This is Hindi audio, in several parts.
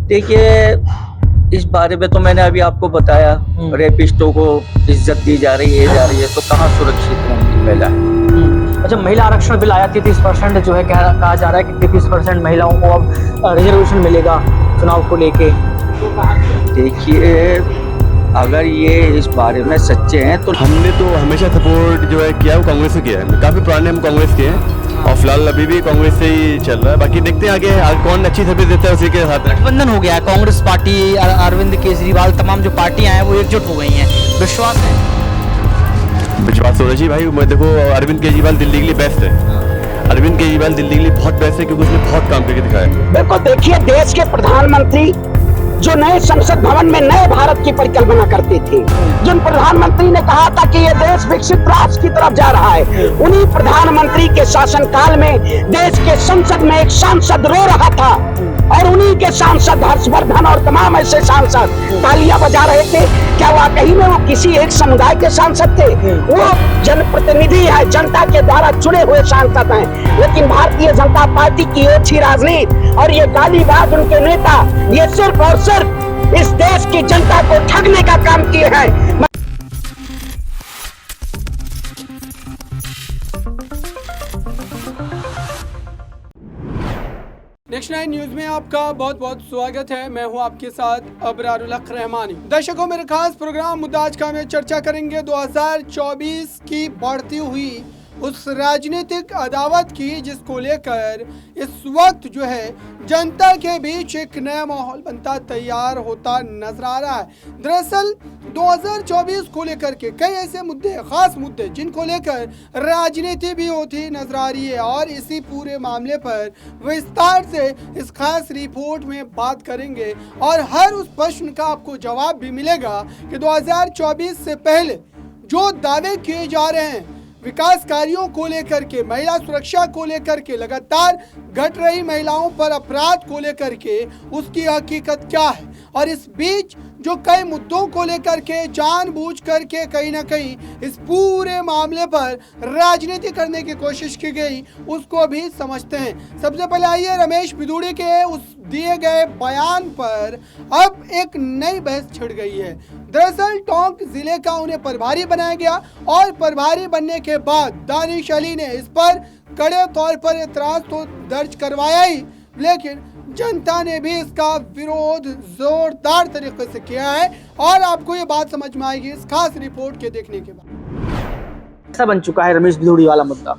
देखिए, इस बारे में तो मैंने अभी आपको बताया, रेपिस्टों को इज्जत दी जा रही है, तो कहाँ सुरक्षित होंगी महिलाएं। अच्छा, महिला आरक्षण बिल आया 33% जो है कहा जा रहा है कि 33% महिलाओं को अब रिजर्वेशन मिलेगा चुनाव को लेके। देखिए, अगर ये इस बारे में सच्चे हैं तो हमने तो हमेशा सपोर्ट जो है किया वो कांग्रेस से किया है। काफ़ी पुराने हम कांग्रेस के हैं और फिलहाल अभी भी कांग्रेस से ही चल रहा है। बाकी देखते हैं आगे कौन अच्छी सर्विस देता है उसी के साथ। गठबंधन हो गया है, कांग्रेस पार्टी, अरविंद केजरीवाल, तमाम जो पार्टियां हैं वो एकजुट हो गई हैं। विश्वास है? विश्वास होना चाहिए भाई। मैं देखो, अरविंद केजरीवाल दिल्ली के लिए बेस्ट है। अरविंद केजरीवाल दिल्ली के लिए बहुत बेस्ट है क्योंकि उसने बहुत काम करके दिखाया है। देखो, देखिए, देश के प्रधानमंत्री जो नए संसद भवन में नए भारत की परिकल्पना करते थे, जिन प्रधानमंत्री ने कहा था कि ये देश विकसित राष्ट्र की तरफ जा रहा है, उन्हीं प्रधानमंत्री के शासनकाल में देश के संसद में एक सांसद रो रहा था और उन्हीं के सांसद हर्षवर्धन और तमाम ऐसे सांसद तालियां बजा रहे थे। क्या वाकई में वो किसी एक समुदाय के सांसद थे? वो जनप्रतिनिधि है, जनता के द्वारा चुने हुए सांसद हैं। लेकिन भारतीय जनता पार्टी की ओछी राजनीति और ये गालीबाज उनके नेता, ये सिर्फ और सिर्फ इस देश की जनता को ठगने का काम किए हैं। नेक्स्ट 9 न्यूज में आपका बहुत बहुत स्वागत है। मैं हूं आपके साथ अबरारुल हक रहमानी। दर्शकों, मेरे खास प्रोग्राम मुद्दा आज का में चर्चा करेंगे 2024 की बढ़ती हुई उस राजनीतिक अदावत की, जिसको लेकर इस वक्त जो है जनता के बीच एक नया माहौल बनता तैयार होता नजर आ रहा है। दरअसल 2024 को लेकर के कई ऐसे मुद्दे, खास मुद्दे, जिनको लेकर राजनीति भी होती नजर आ रही है और इसी पूरे मामले पर विस्तार से इस खास रिपोर्ट में बात करेंगे और हर उस प्रश्न का आपको जवाब भी मिलेगा कि 2024 से पहले जो दावे किए जा रहे हैं विकास कार्यों को लेकर के, महिला सुरक्षा को लेकर के, लगातार घट रही महिलाओं पर अपराध को लेकर के, उसकी हकीकत क्या है। और इस बीच जो कई मुद्दों को लेकर के जानबूझ करके कहीं ना कहीं इस पूरे मामले पर राजनीति करने की कोशिश की गई, उसको भी समझते हैं। सबसे पहले आइए रमेश बिधूड़ी के उस दिए गए बयान पर अब एक नई बहस छिड़ गई है। दरअसल टोंक जिले का उन्हें प्रभारी बनाया गया और प्रभारी बनने के बाद दानिश अली ने इस पर कड़े तौर पर एतराज तो दर्ज करवाया ही, लेकिन जनता ने भी इसका विरोध जोरदार तरीके से किया है और आपको ये बात समझ में आएगी इस खास रिपोर्ट के देखने के बाद। ऐसा बन चुका है रमेश बिधूड़ी वाला मुद्दा।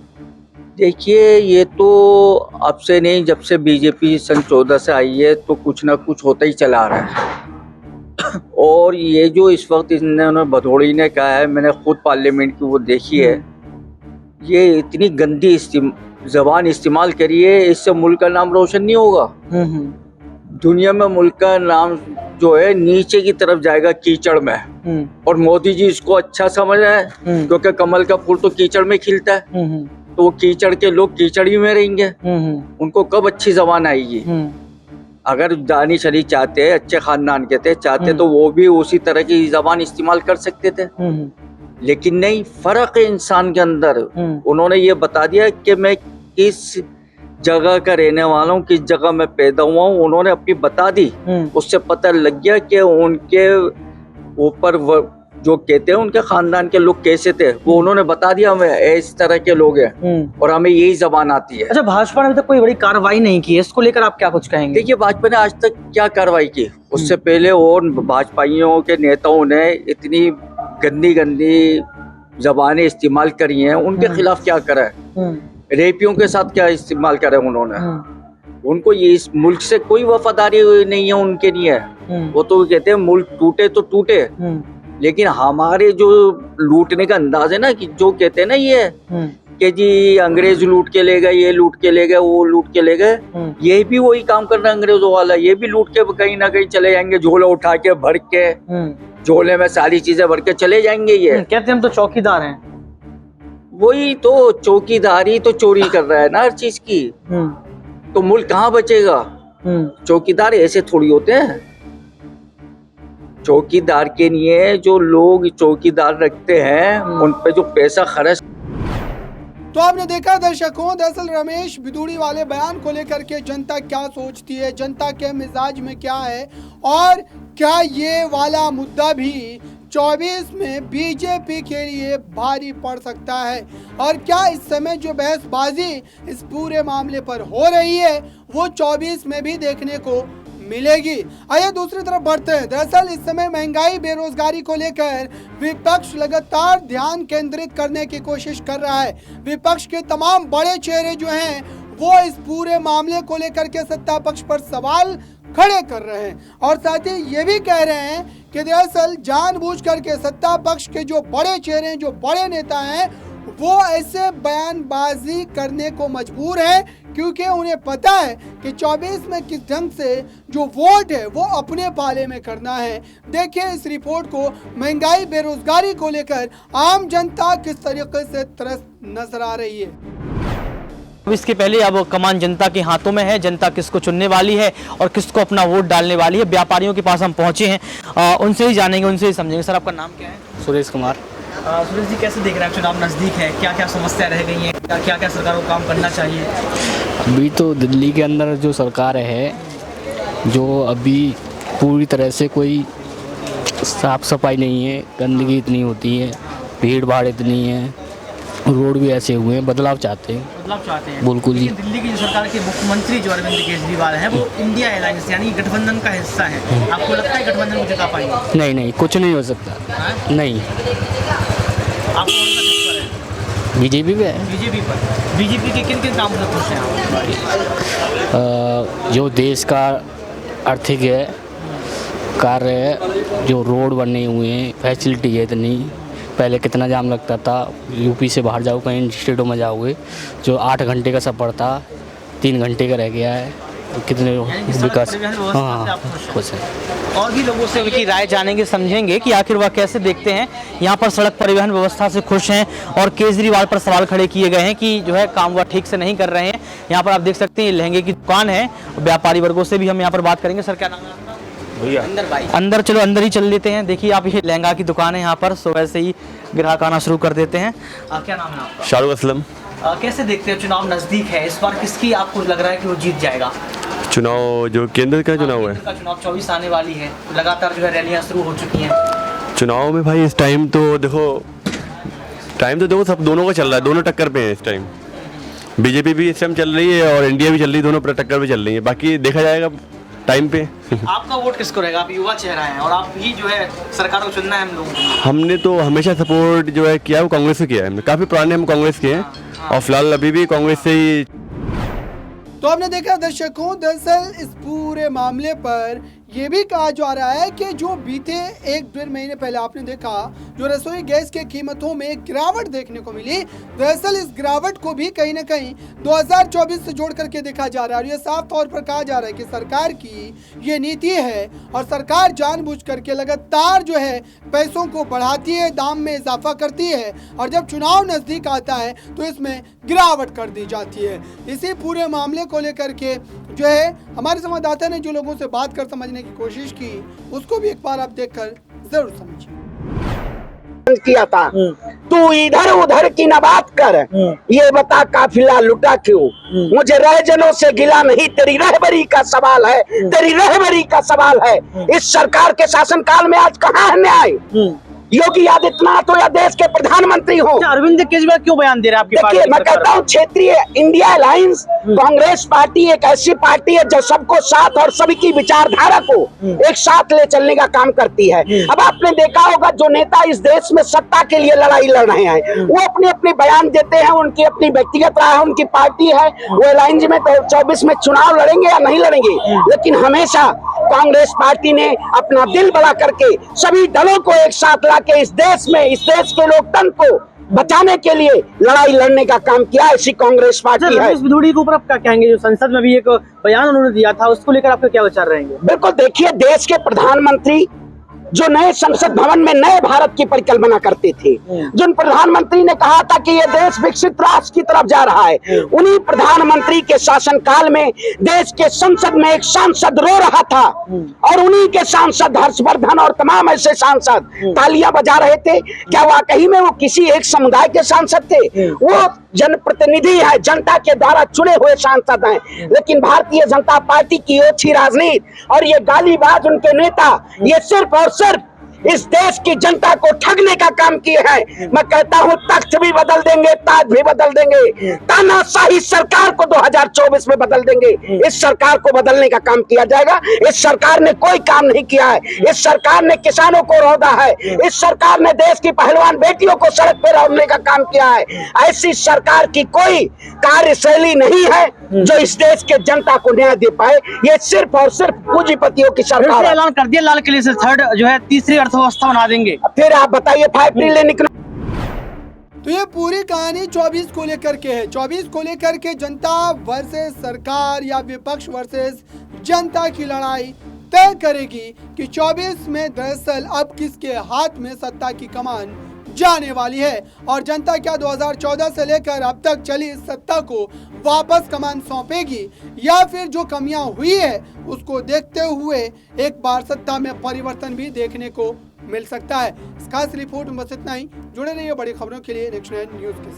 देखिए, ये तो अब से नहीं, जब से बीजेपी सन 14 से आई है तो कुछ ना कुछ होता ही चला आ रहा है। और ये जो इस वक्त इन्होंने भदौड़ी ने कहा है, मैंने खुद पार्लियामेंट की वो देखी है, ये इतनी गंदी जबान इस्तेमाल करी है, इससे मुल्क का नाम रोशन नहीं होगा। दुनिया में मुल्क का नाम जो है नीचे की तरफ जाएगा, कीचड़ में। और मोदी जी इसको अच्छा समझ रहे हैं क्योंकि कमल का फूल तो कीचड़ में खिलता है, तो वो कीचड़ के लोग कीचड़ ही में रहेंगे। उनको कब अच्छी जबान आएगी? अगर दानिश अली चाहते, अच्छे खानदान के थे, चाहते तो वो भी उसी तरह की जबान इस्तेमाल कर सकते थे, लेकिन नहीं। फर्क है इंसान के अंदर। उन्होंने ये बता दिया कि मैं किस जगह का रहने वाला हूँ, किस जगह में पैदा हुआ हूँ, उन्होंने अपनी बता दी। उससे पता लग गया कि उनके ऊपर जो कहते हैं उनके खानदान के लोग कैसे थे, वो उन्होंने बता दिया, हमें इस तरह के लोग हैं और हमें यही जबान आती है। अच्छा, भाजपा ने अभी तक कोई बड़ी कार्रवाई नहीं की है, इसको लेकर आप क्या कुछ कहेंगे? देखिए, भाजपा ने आज तक क्या कार्रवाई की? उससे पहले और भाजपाइयों के नेताओं ने इतनी गंदी गंदी जबानें इस्तेमाल करी हैं, उनके खिलाफ क्या करा है? रेपियों के साथ क्या इस्तेमाल करा है उन्होंने? उनको ये इस मुल्क से कोई वफादारी नहीं है, उनके नहीं है। वो तो कहते हैं मुल्क टूटे तो टूटे, लेकिन हमारे जो लूटने का अंदाज है ना, कि जो कहते हैं ना ये कि जी अंग्रेज लूट के ले गए, ये लूट के ले गए, वो लूट के ले गए, ये भी वही काम कर रहे हैं अंग्रेजों वाला। ये भी लूट के कहीं ना कहीं चले जाएंगे, झोला उठा के भर के, झोले में सारी चीजें भर के चले जाएंगे। ये कहते हम तो चौकीदार हैं। वही तो, चौकीदारी तो चोरी कर रहा है ना हर चीज की, तो मुल्क कहाँ बचेगा? चौकीदार ऐसे थोड़ी होते हैं। चौकीदार के लिए जो लोग चौकीदार रखते हैं, उन पे जो पैसा खर्च तो आपने देखा दर्शकों, दरअसल रमेश बिधूड़ी वाले बयान को लेकर के जनता क्या सोचती है, जनता के मिजाज में क्या है, और क्या ये वाला मुद्दा भी 24 में बीजेपी के लिए भारी पड़ सकता है, और क्या इस समय जो बहसबाजी इस पूरे मामले पर हो रही है वो 24 में भी देखने को मिलेगी। आइए दूसरी तरफ बढ़ते हैं। दरअसल इस समय महंगाई बेरोजगारी को लेकर विपक्ष लगातार ध्यान केंद्रित करने की कोशिश कर रहा है। विपक्ष के तमाम बड़े चेहरे जो हैं वो इस पूरे मामले को लेकर के सत्ता पक्ष पर सवाल खड़े कर रहे हैं, और साथ ही ये भी कह रहे हैं कि दरअसल जानबूझ करके सत्ता पक्ष के जो बड़े चेहरे हैं, जो बड़े नेता हैं, वो ऐसे बयानबाजी करने को मजबूर है क्योंकि उन्हें पता है कि 24 में किस ढंग से जो वोट है वो अपने पाले में करना है। देखिए इस रिपोर्ट को। महंगाई बेरोजगारी को लेकर आम जनता किस तरीके से त्रस्त नजर आ रही है। अब इसके पहले अब कमान जनता के हाथों में है, जनता किसको चुनने वाली है और किसको अपना वोट डालने वाली है। व्यापारियों के पास हम पहुंचे हैं, उनसे ही जानेंगे, उनसे ही समझेंगे। सर आपका नाम क्या है? सुरेश कुमार। सुरेश जी, कैसे देख रहे हैं, चुनाव नज़दीक है, क्या क्या समस्या रह गई हैं, क्या क्या सरकार को काम करना चाहिए? अभी तो दिल्ली के अंदर जो सरकार है, जो अभी पूरी तरह से कोई साफ सफाई नहीं है, गंदगी इतनी होती है, भीड़ भाड़ इतनी है, रोड भी ऐसे हुए हैं। बदलाव चाहते हैं बिल्कुल जी। दिल्ली की जो सरकार के मुख्यमंत्री जो अरविंद केजरीवाल हैं वो इंडिया अलायंस यानी गठबंधन का हिस्सा है। आपको लगता है गठबंधन को जिता पाएंगे? नहीं, कुछ नहीं हो सकता। नहीं। आप कौन सा पक्ष पर हैं? बीजेपी पे है। बीजेपी के किन किन कामों से खुश हैं आप? जो देश का आर्थिक है, कार्य है, जो रोड बने हुए हैं, फैसिलिटी है इतनी। पहले कितना जाम लगता था, यूपी से बाहर जाओ, कहीं स्टेटों में जाओगे, जो 8 घंटे का सफ़र था 3 घंटे का रह गया है। कितने विकास। हाँ, खुश है। और भी लोगों से उनकी राय जानेंगे, समझेंगे कि आखिर वह कैसे देखते हैं। यहाँ पर सड़क परिवहन व्यवस्था से खुश हैं और केजरीवाल पर सवाल खड़े किए गए हैं कि जो है काम वह ठीक से नहीं कर रहे हैं। यहाँ पर आप देख सकते हैं ये लहंगे की दुकान है। व्यापारी वर्गों से भी हम यहाँ पर बात करेंगे। सर क्या नाम है आपका? भैया अंदर चलो, अंदर ही चल लेते हैं। देखिए आप, ये लहंगा की दुकान है यहाँ पर, सो वैसे ही ग्राहक आना शुरू कर देते हैं। क्या नाम है आपका? शाहरुख असलम। कैसे देखते हैं, चुनाव नजदीक है, इस बार किसकी आपको लग रहा है कि वो जीत जाएगा? चुनाव जो केंद्र का चुनाव है, केंद्र का चुनाव 24 आने वाली है, लगातार जो है रैलियां शुरू हो चुकी हैं। चुनाव में भाई इस टाइम तो देखो सब दोनों का चल रहा है, दोनों टक्कर पे हैं इस टाइम। बीजेपी भी इस टाइम चल रही है और इंडिया भी चल रही है, दोनों टक्कर पे चल रही है। बाकी देखा जाएगा टाइम पे। आपका वोट किसको रहेगा? आप युवा चेहरा हैं और आप ही जो है सरकार को चुनना है हम लोगों को। हमने तो हमेशा सपोर्ट जो है किया वो कांग्रेस से किया है। काफ़ी पुराने हम कांग्रेस के हैं और फिलहाल अभी भी कांग्रेस से ही। तो आपने देखा दर्शकों, दरअसल इस पूरे मामले पर ये भी कहा जा रहा है कि जो बीते 1-1.5 महीने पहले आपने देखा जो रसोई गैस के कीमतों में गिरावट देखने को मिली, दरअसल इस गिरावट को भी कहीं ना कहीं 2024 से जोड़ करके देखा जा रहा है। और ये साफ तौर पर कहा जा रहा है कि सरकार की ये नीति है और सरकार जानबूझ करके लगातार जो है पैसों को बढ़ाती है, दाम में इजाफा करती है, और जब चुनाव नज़दीक आता है तो इसमें गिरावट कर दी जाती है। इसी पूरे मामले को लेकर के जो है हमारे संवाददाता ने जो लोगों से बात कर समझने की कोशिश की, उसको भी एक बार आप देखकर जरूर समझिए। किया था तू इधर उधर की न बात कर, ये बता काफिला लुटा क्यों? मुझे रहजनों से गिला नहीं, तेरी रहबरी का सवाल है, तेरी रहबरी का सवाल है। इस सरकार के शासनकाल में आज कहाँ है न्याय? योगी आदित्यनाथ हो या देश के प्रधानमंत्री हो, अरविंद केजरीवाल क्यों बयान दे रहे हैं आपके? देखिए मैं कहता हूँ क्षेत्रीय इंडिया अलायंस कांग्रेस पार्टी एक ऐसी पार्टी है जो सबको साथ और सभी की विचारधारा को एक साथ ले चलने का काम करती है। अब आपने देखा होगा जो नेता इस देश में सत्ता के लिए लड़ाई लड़ रहे हैं वो अपने अपने बयान देते हैं, उनकी अपनी व्यक्तिगत राय है, उनकी पार्टी है, वो अलायंस में 24 में चुनाव लड़ेंगे या नहीं लड़ेंगे, लेकिन हमेशा कांग्रेस पार्टी ने अपना दिल बड़ा करके सभी दलों को एक साथ लाके इस देश में, इस देश के लोकतंत्र को बचाने के लिए लड़ाई लड़ने का काम किया। ऐसी कांग्रेस पार्टी है। रमेश बिधूड़ी के ऊपर आप क्या कहेंगे? जो संसद में भी एक बयान उन्होंने दिया था, उसको लेकर आपके क्या विचार रहेंगे? बिल्कुल, देखिए देश के प्रधानमंत्री जो नए संसद भवन में नए भारत की परिकल्पना करते थे, जिन प्रधानमंत्री ने कहा था कि ये देश विकसित राष्ट्र की तरफ जा रहा है, उन्हीं प्रधानमंत्री के शासनकाल में देश के संसद में एक सांसद रो रहा था और उन्हीं के सांसद हर्षवर्धन और तमाम ऐसे सांसद तालियां बजा रहे थे। क्या वाकई में वो किसी एक समुदाय के सांसद थे? वो जनप्रतिनिधि है, जनता के द्वारा चुने हुए सांसद हैं, लेकिन भारतीय जनता पार्टी की ओछी राजनीति और ये गालीबाज उनके नेता ये सिर्फ और सिर्फ इस देश की जनता को ठगने का काम किए हैं। मैं कहता हूं तख्त भी बदल देंगे, ताज भी बदल देंगे, तानाशाही सरकार को 2024 में बदल देंगे। इस सरकार को बदलने का काम किया जाएगा। इस सरकार ने कोई काम नहीं किया है। इस सरकार ने किसानों को रौंदा है। इस सरकार ने देश की पहलवान बेटियों को सड़क पर रौंदने का काम किया है। ऐसी सरकार की कोई कार्यशैली नहीं है जो इस देश के जनता को न्याय दे पाए। ये सिर्फ और सिर्फ पूंजीपतियों की फिर सरकार से है। ऐलान कर दिया लाल किले से थर्ड जो है तीसरी अर्थव्यवस्था बना देंगे। फिर आप बताइए 5 ट्रिलियन तो ये पूरी कहानी 24 को लेकर के है। 24 को लेकर के जनता वर्सेस सरकार या विपक्ष वर्सेस जनता की लड़ाई तय करेगी कि 24 में दरअसल अब किसके हाथ में सत्ता की कमान जाने वाली है और जनता क्या 2014 से लेकर अब तक चली इस सत्ता को वापस कमान सौंपेगी या फिर जो कमियां हुई है उसको देखते हुए एक बार सत्ता में परिवर्तन भी देखने को मिल सकता है। इस खास रिपोर्ट में बस इतना ही। जुड़े रहिए बड़ी खबरों के लिए नेक्स्ट 9 न्यूज़ के साथ।